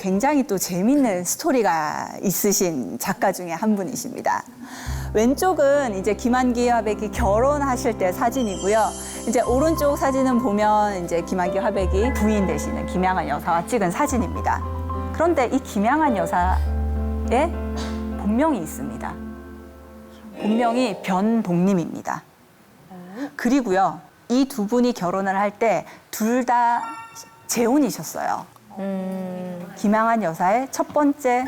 굉장히 또 재밌는 스토리가 있으신 작가 중에 한 분이십니다. 왼쪽은 이제 김한기 화백이 결혼하실 때 사진이고요. 이제 오른쪽 사진은 보면 이제 김한기 화백이 부인 되시는 김양한 여사와 찍은 사진입니다. 그런데 이 김양한 여사의 본명이 있습니다. 본명이 변동림입니다. 그리고요, 이 두 분이 결혼을 할 때 둘 다 재혼이셨어요. 김양한 여사의 첫 번째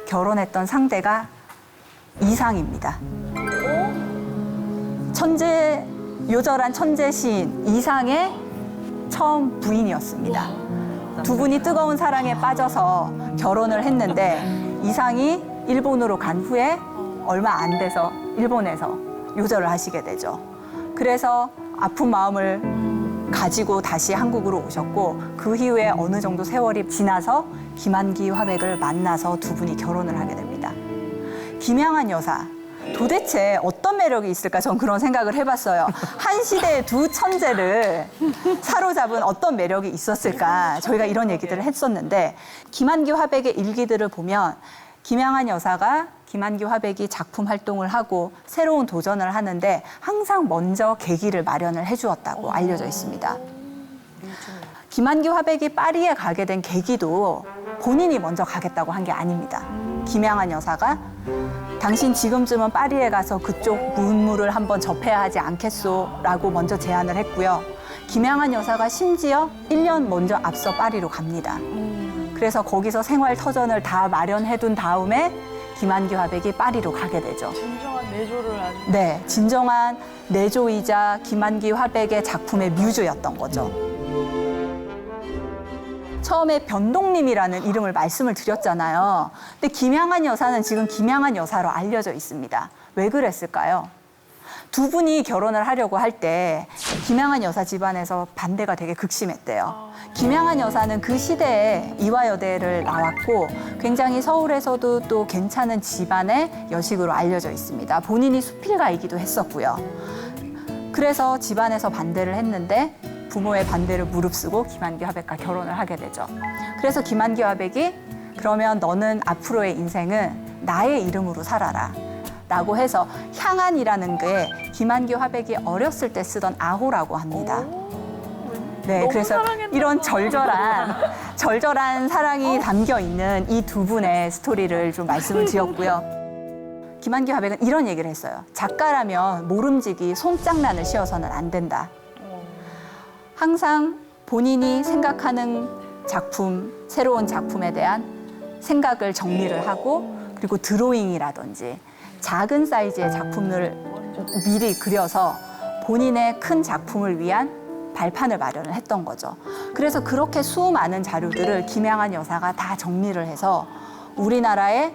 결혼했던 상대가 이상입니다. 요절한 천재 시인 이상의 처음 부인이었습니다. 두 분이 뜨거운 사랑에 빠져서 결혼을 했는데 이상이 일본으로 간 후에 얼마 안 돼서 일본에서 요절을 하시게 되죠. 그래서 아픈 마음을 가지고 다시 한국으로 오셨고 그 이후에 어느 정도 세월이 지나서 김한기 화백을 만나서 두 분이 결혼을 하게 됩니다. 김양한 여사, 도대체 어떤 매력이 있을까? 전 그런 생각을 해봤어요. 한 시대의 두 천재를 사로잡은 어떤 매력이 있었을까? 저희가 이런 얘기들을 했었는데 김한기 화백의 일기들을 보면 김양한 여사가 김한기 화백이 작품 활동을 하고 새로운 도전을 하는데 항상 먼저 계기를 마련을 해주었다고 알려져 있습니다. 김한기 화백이 파리에 가게 된 계기도 본인이 먼저 가겠다고 한 게 아닙니다. 김양한 여사가 당신 지금쯤은 파리에 가서 그쪽 문물을 한번 접해야 하지 않겠소? 라고 먼저 제안을 했고요. 김양한 여사가 심지어 1년 먼저 앞서 파리로 갑니다. 그래서 거기서 생활 터전을 다 마련해둔 다음에 김한기 화백이 파리로 가게 되죠. 진정한 내조를 아주. 네, 진정한 내조이자 김한기 화백의 작품의 뮤즈였던 거죠. 처음에 변동림이라는 이름을 말씀을 드렸잖아요. 근데 김양한 여사는 지금 김양한 여사로 알려져 있습니다. 왜 그랬을까요? 두 분이 결혼을 하려고 할 때 김양한 여사 집안에서 반대가 되게 극심했대요. 김양한 여사는 그 시대에 이화여대를 나왔고 굉장히 서울에서도 또 괜찮은 집안의 여식으로 알려져 있습니다. 본인이 수필가이기도 했었고요. 그래서 집안에서 반대를 했는데 부모의 반대를 무릅쓰고 김한기 화백과 결혼을 하게 되죠. 그래서 김한기 화백이 그러면 너는 앞으로의 인생은 나의 이름으로 살아라 라고 해서 향안이라는 게 김한기 화백이 어렸을 때 쓰던 아호라고 합니다. 네, 그래서 이런 절절한 사랑이 담겨 있는 이 두 분의 스토리를 좀 말씀을 드렸고요. 김한기 화백은 이런 얘기를 했어요. 작가라면 모름지기 손장난을 씌워서는 안 된다. 항상 본인이 생각하는 작품, 새로운 작품에 대한 생각을 정리를 하고 그리고 드로잉이라든지 작은 사이즈의 작품을 미리 그려서 본인의 큰 작품을 위한 발판을 마련을 했던 거죠. 그래서 그렇게 수많은 자료들을 김양한 여사가 다 정리를 해서 우리나라의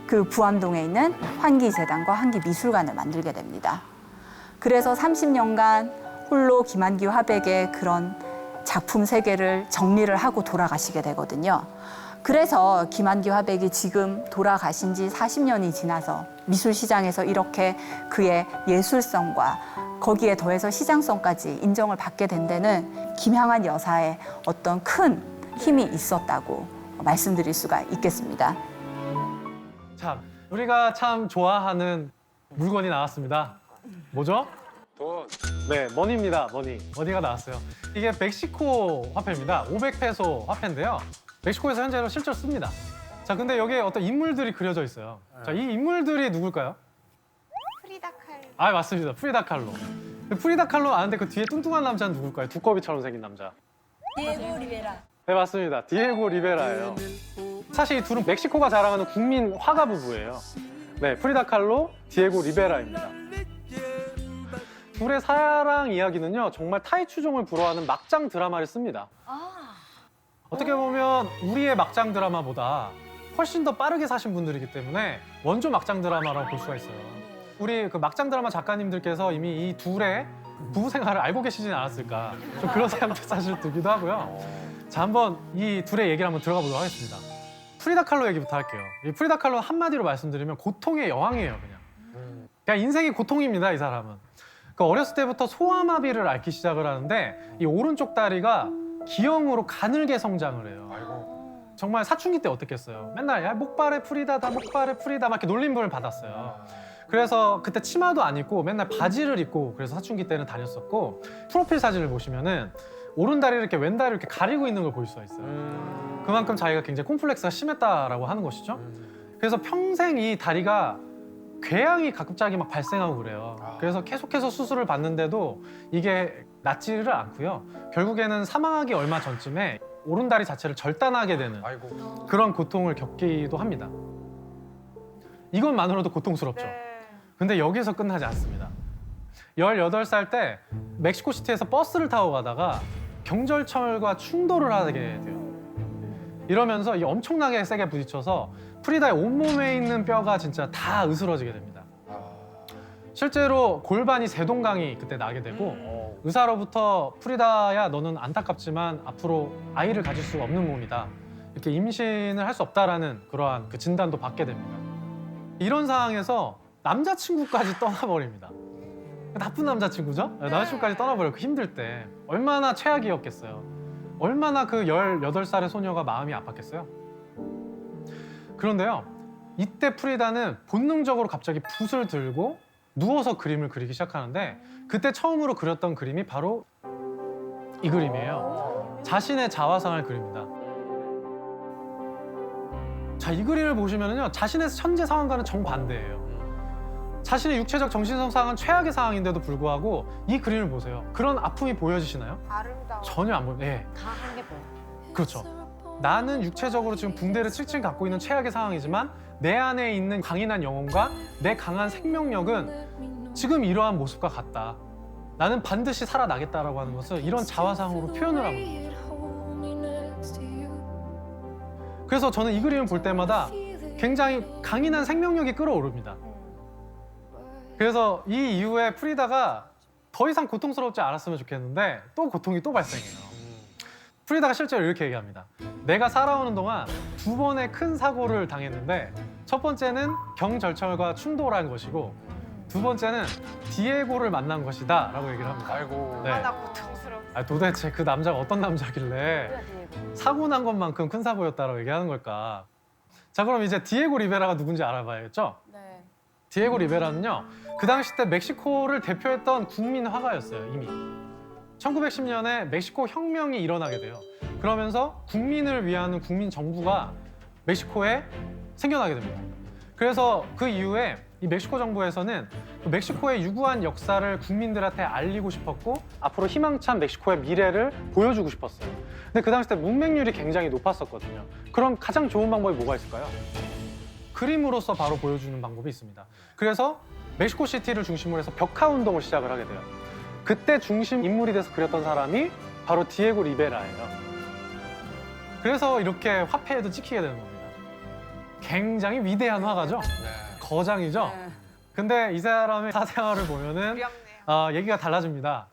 그 부암동에 있는 환기재단과 환기미술관을 만들게 됩니다. 그래서 30년간 홀로 김한기 화백의 그런 작품 세계를 정리를 하고 돌아가시게 되거든요. 그래서 김한기 화백이 지금 돌아가신 지 40년이 지나서 미술시장에서 이렇게 그의 예술성과 거기에 더해서 시장성까지 인정을 받게 된 데는 김양한 여사의 어떤 큰 힘이 있었다고 말씀드릴 수가 있겠습니다. 자, 우리가 참 좋아하는 물건이 나왔습니다. 뭐죠? 돈. 네, 머니입니다. 머니가 나왔어요. 이게 멕시코 화폐입니다. 500페소 화폐인데요. 멕시코에서 현재로 실제로 씁니다. 자, 근데 여기에 어떤 인물들이 그려져 있어요. 자, 이 인물들이 누굴까요? 프리다 칼. 아, 맞습니다. 프리다 칼로. 프리다 칼로 아는데 그 뒤에 뚱뚱한 남자는 누굴까요? 두꺼비처럼 생긴 남자. 디에고 리베라. 네, 맞습니다. 디에고 리베라예요. 사실 이 둘은 멕시코가 자랑하는 국민 화가 부부예요. 네, 프리다 칼로, 디에고 리베라입니다. 둘의 사랑 이야기는요, 정말 타이 추종을 불허하는 막장 드라마를 씁니다. 어떻게 보면 우리의 막장 드라마보다 훨씬 더 빠르게 사신 분들이기 때문에 원조 막장 드라마라고 볼 수가 있어요. 우리 그 막장 드라마 작가님들께서 이미 이 둘의 부부 생활을 알고 계시진 않았을까, 좀 그런 생각도 사실 들기도 하고요. 자, 한번 이 둘의 얘기를 한번 들어가 보도록 하겠습니다. 프리다 칼로 얘기부터 할게요. 이 프리다 칼로 한마디로 말씀드리면 고통의 여왕이에요, 그냥 인생이 고통입니다, 이 사람은. 그 어렸을 때부터 소아마비를 앓기 시작을 하는데 이 오른쪽 다리가 기형으로 가늘게 성장을 해요. 정말 사춘기 때 어땠겠어요. 맨날 야 목발에 프리다다 목발에 프리다 막 이렇게 놀림을 받았어요. 그래서 그때 치마도 안 입고 맨날 바지를 입고 그래서 사춘기 때는 다녔었고 프로필 사진을 보시면은 오른다리를 이렇게 왼다리를 이렇게 가리고 있는 걸 볼 수가 있어요. 그만큼 자기가 굉장히 콤플렉스가 심했다라고 하는 것이죠. 그래서 평생 이 다리가 궤양이 갑자기 막 발생하고 그래요. 그래서 계속해서 수술을 받는데도 이게 낫지를 않고요. 결국에는 사망하기 얼마 전쯤에 오른다리 자체를 절단하게 되는 아이고. 그런 고통을 겪기도 합니다. 이것만으로도 고통스럽죠. 근데 여기서 끝나지 않습니다. 18살 때 멕시코시티에서 버스를 타고 가다가 경절철과 충돌을 하게 돼요. 이러면서 이 엄청나게 세게 부딪혀서 프리다의 온몸에 있는 뼈가 진짜 다 으스러지게 됩니다. 실제로 골반이 세동강이 그때 나게 되고 의사로부터 프리다야 너는 안타깝지만 앞으로 아이를 가질 수 없는 몸이다. 이렇게 임신을 할 수 없다라는 그러한 그 진단도 받게 됩니다. 이런 상황에서 남자친구까지 떠나버립니다. 나쁜 남자친구죠? 남자친구까지 떠나버려요. 그 힘들 때. 얼마나 최악이었겠어요. 얼마나 그 18살의 소녀가 마음이 아팠겠어요. 그런데요. 이때 프리다는 본능적으로 갑자기 붓을 들고 누워서 그림을 그리기 시작하는데 그때 처음으로 그렸던 그림이 바로 이 그림이에요. 자신의 자화상을 그립니다. 자, 이 그림을 보시면요. 자신의 현재 상황과는 정반대예요. 자신의 육체적 정신적 상황은 최악의 상황인데도 불구하고 이 그림을 보세요. 그런 아픔이 보여지시나요? 아름다워. 전혀 안 보여요. 예. 다한 게 보여. 그렇죠. 나는 육체적으로 지금 붕대를 칠칠 갖고 있는 최악의 상황이지만 내 안에 있는 강인한 영혼과 내 강한 생명력은 지금 이러한 모습과 같다. 나는 반드시 살아나겠다라고 하는 것을 이런 자화상으로 표현을 하고 있는 거죠. 그래서 저는 이 그림을 볼 때마다 굉장히 강인한 생명력이 끌어오릅니다. 그래서 이 이후에 프리다가 더 이상 고통스럽지 않았으면 좋겠는데 또 고통이 또 발생해요. 프리다가 실제로 이렇게 얘기합니다. 내가 살아오는 동안 2번의 큰 사고를 당했는데 첫 번째는 경절철과 충돌한 것이고 두 번째는 디에고를 만난 것이다 라고 얘기를 합니다. 아이고. 네. 나 고통스러워. 도대체 그 남자가 어떤 남자길래 사고 난 것만큼 큰 사고였다라고 얘기하는 걸까? 자, 그럼 이제 디에고 리베라가 누군지 알아봐야겠죠? 네. 디에고 리베라는요. 그 당시 때 멕시코를 대표했던 국민 화가였어요, 이미. 1910년에 멕시코 혁명이 일어나게 돼요. 그러면서 국민을 위하는 국민 정부가 멕시코에 생겨나게 됩니다. 그래서 그 이후에 이 멕시코 정부에서는 그 멕시코의 유구한 역사를 국민들한테 알리고 싶었고 앞으로 희망찬 멕시코의 미래를 보여주고 싶었어요. 근데 그 당시 때 문맹률이 굉장히 높았었거든요. 그럼 가장 좋은 방법이 뭐가 있을까요? 그림으로서 바로 보여주는 방법이 있습니다. 그래서 멕시코 시티를 중심으로 해서 벽화 운동을 시작을 하게 돼요. 그때 중심 인물이 돼서 그렸던 사람이 바로 디에고 리베라예요. 그래서 이렇게 화폐에도 찍히게 되는 겁니다. 굉장히 위대한 화가죠? 거장이죠? 근데 이 사람의 사생활을 보면은 두렵네요. 얘기가 달라집니다.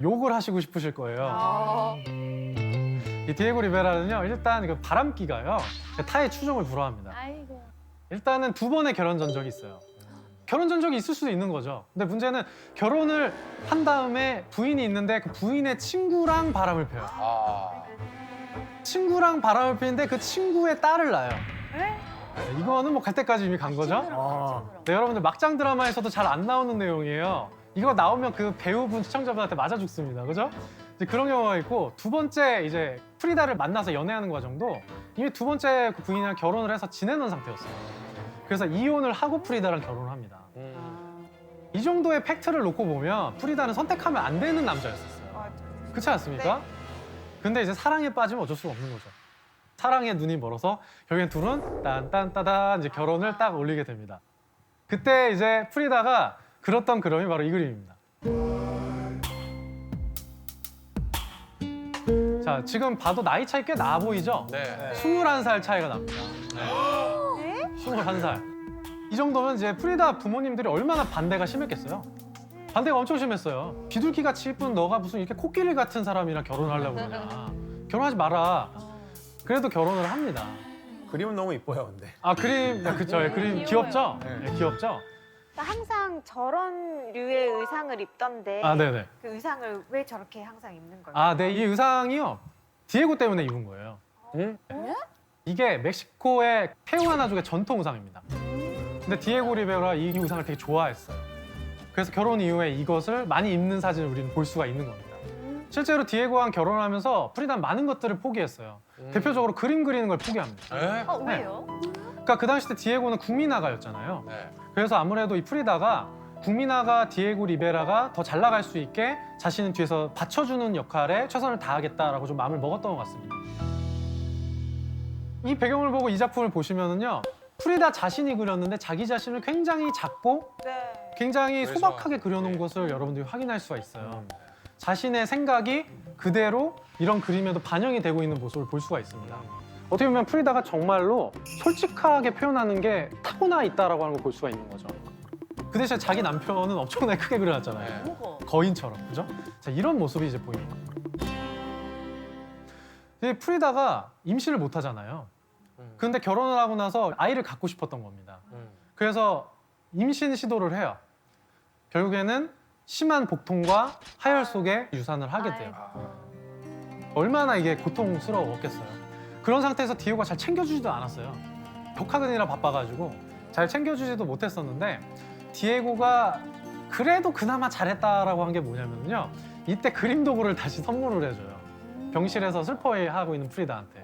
욕을 하시고 싶으실 거예요. 이 디에고 리베라는요, 일단 그 바람기가요, 타의 추종을 불허합니다. 아이고. 일단은 2번의 결혼 전적이 있어요. 결혼 전적이 있을 수도 있는 거죠. 근데 문제는 결혼을 한 다음에 부인이 있는데 그 부인의 친구랑 바람을 펴요. 친구랑 바람을 피는데 그 친구의 딸을 낳아요. 네, 이거는 뭐 갈 때까지 이미 간 거죠. 네, 여러분들 막장 드라마에서도 잘 안 나오는 내용이에요. 이거 나오면 그 배우분 시청자분한테 맞아 죽습니다. 그죠? 이제 그런 경우가 있고 두 번째 이제 프리다를 만나서 연애하는 과정도 이미 두 번째 그 부인이랑 결혼을 해서 지내는 상태였어요. 그래서 이혼을 하고 프리다랑 결혼을 합니다. 이 정도의 팩트를 놓고 보면 프리다는 선택하면 안 되는 남자였었어요. 맞아. 그렇지 않습니까? 근데 이제 사랑에 빠지면 어쩔 수가 없는 거죠. 사랑에 눈이 멀어서 결국엔 둘은 딴딴따단 이제 결혼을 딱 올리게 됩니다. 그때 이제 프리다가 그렸던 그림이 바로 이 그림입니다. 자, 지금 봐도 나이 차이 꽤 나 보이죠? 네. 21살 차이가 납니다. 네. 21살. 이 정도면 이제 프리다 부모님들이 얼마나 반대가 심했겠어요? 반대가 엄청 심했어요. 비둘기같이 이쁜 너가 무슨 이렇게 코끼리 같은 사람이랑 결혼하려고 그러냐. 결혼하지 마라. 그래도 결혼을 합니다. 그림은 너무 이뻐요, 근데. 아, 그림, 그쵸. 그림 귀엽죠? 네, 귀엽죠? 항상 저런 류의 의상을 입던데 아, 네네. 그 의상을 왜 저렇게 항상 입는 걸까요? 아, 네. 이 의상이요. 디에고 때문에 입은 거예요. 응? 이게 멕시코의 테우아나족의 전통 의상입니다. 근데 디에고 리베라가 이 의상을 되게 좋아했어요. 그래서 결혼 이후에 이것을 많이 입는 사진을 우리는 볼 수가 있는 겁니다. 실제로 디에고랑 결혼하면서 프리다는 많은 것들을 포기했어요. 대표적으로 그림 그리는 걸 포기합니다. 네? 왜요? 그러니까 그 당시 때 디에고는 국민화가였잖아요. 네. 그래서 아무래도 이 프리다가 국민화가 디에고 리베라가 더 잘 나갈 수 있게 자신은 뒤에서 받쳐주는 역할에 최선을 다하겠다라고 좀 마음을 먹었던 것 같습니다. 이 배경을 보고 이 작품을 보시면은요, 프리다 자신이 그렸는데 자기 자신을 굉장히 작고 네. 굉장히 그래서, 소박하게 그려놓은 네. 것을 여러분들이 확인할 수가 있어요. 자신의 생각이 그대로 이런 그림에도 반영이 되고 있는 모습을 볼 수가 있습니다. 어떻게 보면 프리다가 정말로 솔직하게 표현하는 게 타고나 있다라고 하는 걸 볼 수가 있는 거죠. 그 대신에 자기 남편은 엄청나게 크게 그려놨잖아요. 네. 거인처럼, 그죠? 자, 이런 모습이 이제 보이는 거예요. 근데 프리다가 임신을 못 하잖아요. 그런데 결혼을 하고 나서 아이를 갖고 싶었던 겁니다. 그래서 임신 시도를 해요. 결국에는 심한 복통과 하열 속에 유산을 하게 돼요. 얼마나 이게 고통스러웠겠어요. 그런 상태에서 디에고가 잘 챙겨주지도 않았어요. 격하느라 바빠가지고 잘 챙겨주지도 못했었는데, 디에고가 그래도 그나마 잘했다라고 한 게 뭐냐면요, 이때 그림 도구를 다시 선물을 해줘요. 병실에서 슬퍼해하고 있는 프리다한테.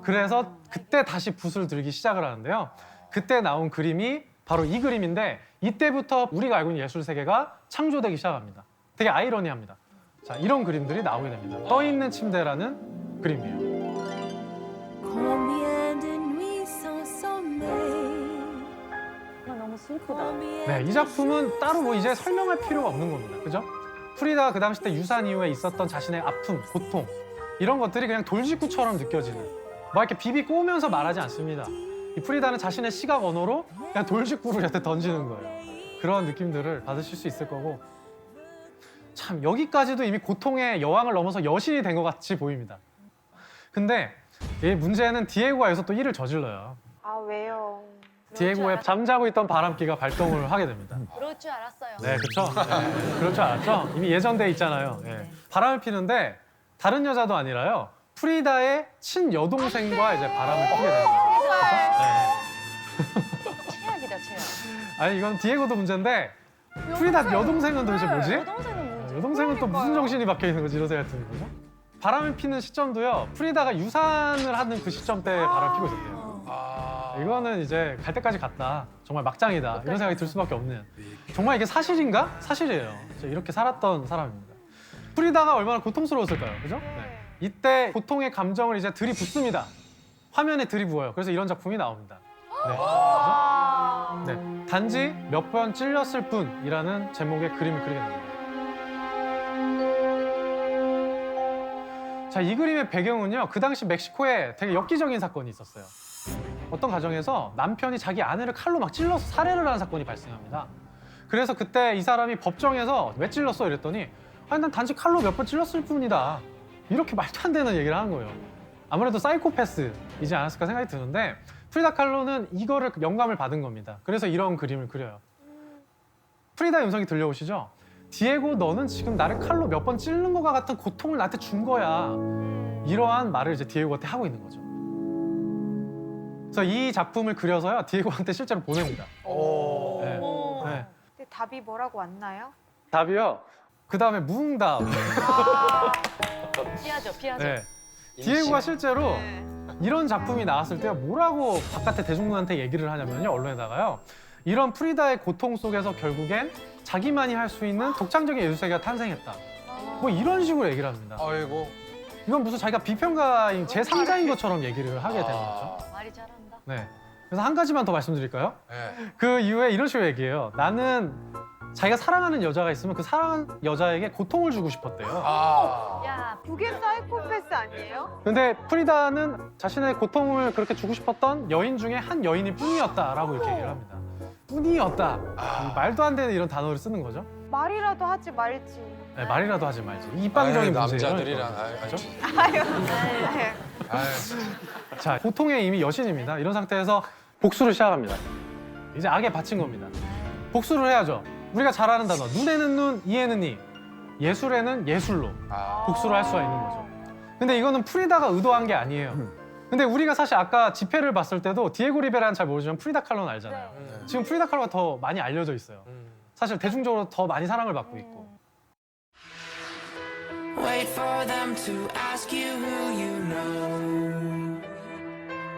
그래서 그때 다시 붓을 들기 시작을 하는데요. 그때 나온 그림이 바로 이 그림인데, 이때부터 우리가 알고 있는 예술 세계가 창조되기 시작합니다. 되게 아이러니합니다. 자, 이런 그림들이 나오게 됩니다. 떠있는 침대라는 그림이에요. 너무 슬프다. 네, 이 작품은 따로 뭐 이제 설명할 필요가 없는 겁니다. 그죠? 프리다가 그 당시 때 유산 이후에 있었던 자신의 아픔, 고통, 이런 것들이 그냥 돌직구처럼 느껴지는, 막 이렇게 비비 꼬우면서 말하지 않습니다. 이 프리다는 자신의 시각 언어로 그냥 돌직구를 이렇게 던지는 거예요. 그런 느낌들을 받으실 수 있을 거고, 참 여기까지도 이미 고통의 여왕을 넘어서 여신이 된 것 같이 보입니다. 근데 이 문제는 디에고가 여기서 또 일을 저질러요. 아 왜요? 디에고의 잠자고 있던 바람기가 발동을 하게 됩니다. 그럴 줄 알았어요. 네, 그렇죠. 네, 그럴 줄 알았죠. 이미 예정돼 있잖아요. 네. 바람을 피는데 다른 여자도 아니라요, 프리다의 친여동생과 이제 바람을 피게 되는 거죠. 최악이다, 최악. 아니, 이건 디에고도 문제인데, 프리다 여동생은 도대체 뭐지? 여동생은 뭐지? 여동생은 또 무슨 정신이 박혀 있는 거지, 이런 생각이 드는 거죠. 바람을 피는 시점도요, 프리다가 유산을 하는 그 시점 때 바람을 피고 있었대요. 이거는 이제 갈 때까지 갔다, 정말 막장이다, 이런 생각이 들 수밖에 없는, 정말 이게 사실인가? 사실이에요. 이렇게 살았던 사람입니다. 프리다가 얼마나 고통스러웠을까요, 그죠? 네. 이때 고통의 감정을 이제 들이붓습니다. 화면에 들이부어요. 그래서 이런 작품이 나옵니다. 네. 네. 단지 몇 번 찔렸을 뿐이라는 제목의 그림을 그리게 됩니다. 자, 이 그림의 배경은요, 그 당시 멕시코에 되게 엽기적인 사건이 있었어요. 어떤 가정에서 남편이 자기 아내를 칼로 막 찔러서 살해를 하는 사건이 발생합니다. 그래서 그때 이 사람이 법정에서 왜 찔렀어? 이랬더니, 아니, 난 단지 칼로 몇 번 찔렀을 뿐이다, 이렇게 말도 안 되는 얘기를 하는 거예요. 아무래도 사이코패스이지 않았을까 생각이 드는데, 프리다 칼로는 이거를 영감을 받은 겁니다. 그래서 이런 그림을 그려요. 프리다의 음성이 들려오시죠? 디에고, 너는 지금 나를 칼로 몇 번 찌르는 것과 같은 고통을 나한테 준 거야. 이러한 말을 이제 디에고한테 하고 있는 거죠. 그래서 이 작품을 그려서요, 디에고한테 실제로 보냅니다. 네. 네. 근데 답이 뭐라고 왔나요? 답이요, 그 다음에 무응답. 피하죠, 피하죠. 네. 디에고가 실제로 네. 이런 작품이 나왔을 때 뭐라고 바깥에 대중들한테 얘기를 하냐면요, 언론에다가요, 이런 프리다의 고통 속에서 결국엔 자기만이 할 수 있는 독창적인 예술세계가 탄생했다, 뭐 이런 식으로 얘기를 합니다. 아이고. 이건 무슨 자기가 비평가인 제3자인 것처럼 얘기를 하게 되는 거죠. 말이 잘한다. 네. 그래서 한 가지만 더 말씀드릴까요? 네. 그 이후에 이런 식으로 얘기해요. 나는 자기가 사랑하는 여자가 있으면 그 사랑하는 여자에게 고통을 주고 싶었대요. 야, 그게 사이코패스 아니에요? 근데 프리다는 자신의 고통을 그렇게 주고 싶었던 여인 중에 한 여인일 뿐이었다라고 이렇게 얘기를 합니다. 뿐이었다. 이 말도 안 되는 이런 단어를 쓰는 거죠. 말이라도 하지 말지. 네, 말이라도 하지 말지. 이방적인 문제예요. 남자들이랑. 그렇죠? 아유. 자, 고통의 이미 여신입니다. 이런 상태에서 복수를 시작합니다. 이제 악에 바친 겁니다. 복수를 해야죠. 우리가 잘 아는 단어, 눈에는 눈, 이에는 이, 예술에는 예술로 복수를 할 수가 있는 거죠. 근데 이거는 프리다가 의도한 게 아니에요. 근데 우리가 사실 아까 집회를 봤을 때도 디에고 리베라는 잘 모르지만 프리다 칼로는 알잖아요. 지금 프리다 칼로가 더 많이 알려져 있어요. 사실 대중적으로 더 많이 사랑을 받고 있고. Wait for them to ask you who you know.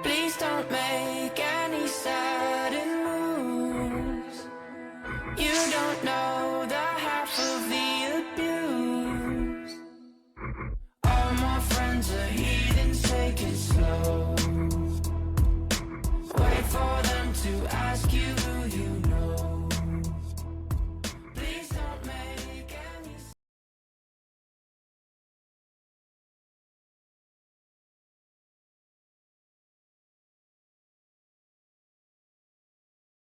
Please don't make any sudden moves. You don't know